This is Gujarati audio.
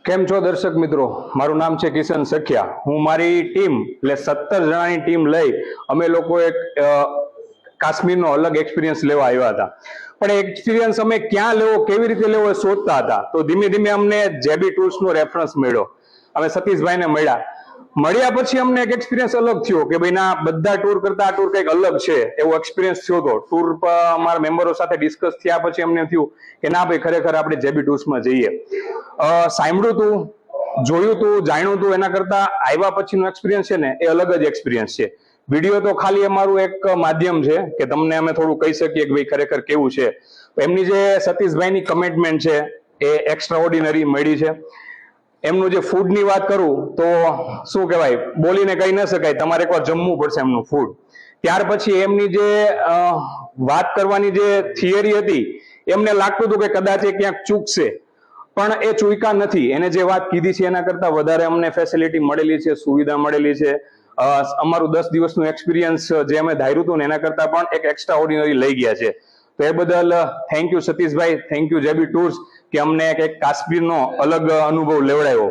કેમ છો દર્શક મિત્રો? મારું નામ છે કિશન સખિયા. હું મારી ટીમ એટલે 17 જણાની ટીમ લઈ અમે લોકો એક કાશ્મીરનો અલગ એક્સપિરિયન્સ લેવા આવ્યા હતા. પણ એક્સપિરિયન્સ અમે ક્યાં લેવો, કેવી રીતે લેવો એ શોધતા હતા. તો ધીમે ધીમે અમને જેબી ટૂર્સનો રેફરન્સ મળ્યો. અમે સતીશભાઈને મળ્યા પછી અમને એક એક્સપિરિયન્સ અલગ થયો કે ભાઈ ના, બધા ટૂર કરતા આ ટૂર કંઈક અલગ છે એવો એક્સપિરિયન્સ થયો હતો. ટૂર પર અમારા મેમ્બરો સાથે ડિસ્કસ થયા પછી અમને થયું કે ના ભાઈ, ખરેખર આપણે જેબી ટૂર્સમાં જઈએ. સાંભળ્યું હતું, જોયું હતું, જાણ્યું હતું, એના કરતા આવ્યા પછીનો એક્સપિરિયન્સ છે ને એ અલગ જ એક્સપિરિયન્સ છે. વિડીયો તો ખાલી અમારું એક માધ્યમ છે કે તમને અમે થોડું કહી શકીએ કે ભાઈ ખરેખર કેવું છે. એમની જે સતીશભાઈની કમિટમેન્ટ છે એ એક્સ્ટ્રા ઓર્ડિનરી મળી છે. એમનું જે ફૂડની વાત કરું તો શું કહેવાય, બોલીને કહી ન શકાય. તમારે એકવાર જમવું પડશે એમનું ફૂડ. ત્યાર પછી એમની જે વાત કરવાની જે થિયરી હતી, એમને લાગતું હતું કે કદાચ એ ક્યાંક ચૂકશે, પણ એ ચૂક્યા નથી. એને જે વાત કીધી છે એના કરતા વધારે અમને ફેસિલિટી મળેલી છે, સુવિધા મળેલી છે. અમારું 10 દિવસનું એક્સપિરિયન્સ જે અમે ધાર્યું હતું ને એના કરતા પણ એક એક્સ્ટ્રા ઓર્ડિનરી લઈ ગયા છે. તો એ બદલ thank you Satishbhai, thank you JB tours કે અમને એક કાશ્મીરનો અલગ અનુભવ લેવડાવ્યો.